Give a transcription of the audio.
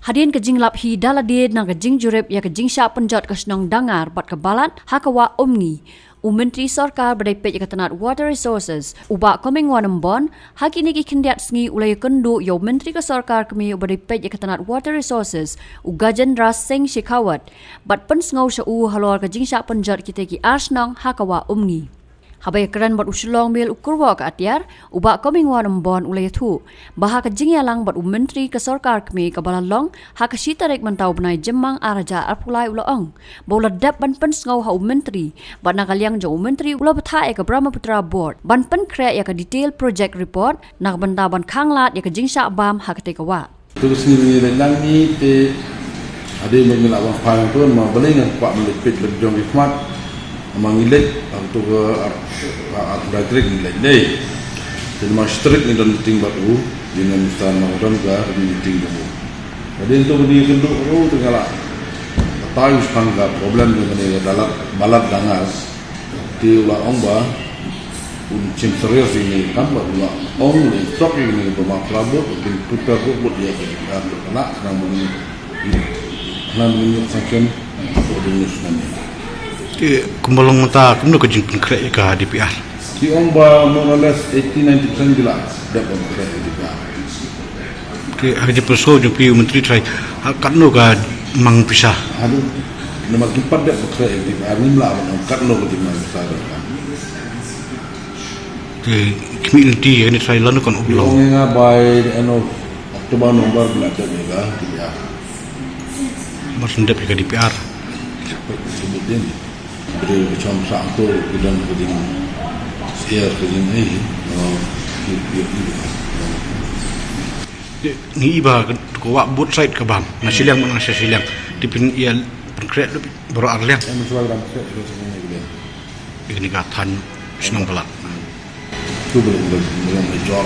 Hadian kejing lap hi daladid nang kejing jurep ya kejing sya penjot kesnong dangar bat kebalat hakawa omngi. Menteri Sarkar berdepet ya ketenat Water Resources ubak komeng wanembon haki niki kendiat sengi ulai kendu yo Menteri ke Sarkar kami berdepet ya ketenat Water Resources ugajan ras seng shikawat bat pen sengau sya halor kejing sya penjot kita ki arsnong hakawa omngi. Habai keran bat usulong mil ukurwa ke atiar ubak komeng wanembon ulai tu bahha kejing yalang bat Menteri ke Sarkar kami ke balalong hak syita rek mentau benai jemang araja arpulai ulaong bola dap ban pen sengau ha Menteri bat nakaliang jo Menteri ula betha ke Brahmaputra board ban pen krea ya ke detail project report nak benda ban khanglat ya ke jingsa bam hak tekawa terus ni rendang ni te ada mengelak bang phang tu ma beling pak melipit berjong hikmat mangilit untuk atletrik nilai deh jadi masterik ni dan ting baru dengan ustaz Ramadan ga di ting dulu jadi itu di kenduk tengah tahu sekarang problem dengan ni dalam balat dangal di ulah omba uncim serius ini kan baru ong ni stok ini rumah kelabut mungkin putar buat dia kena menunjuk sanction untuk dimusnahkan kumbalong mata kumno kejing konkret ka DPR si omba more or less 80-90% bila dapat konkret DPR ke haji perso jo pi menteri trai katno ka mang pisah aduh nama kipat dak konkret DPR ni mlah katno ke dimana besar ke community ini trai lanu kan ulang nga by the end of Oktober November bila ada juga DPR bersendap ke DPR sebutnya beri macam satu dan kejing share kejing ini ni iba ko wa both side ka bam na silang mana silang dipin ia konkret baru arliang yang mencual dalam konkret itu semuanya gitu ini ka tan senang belat itu belum menjual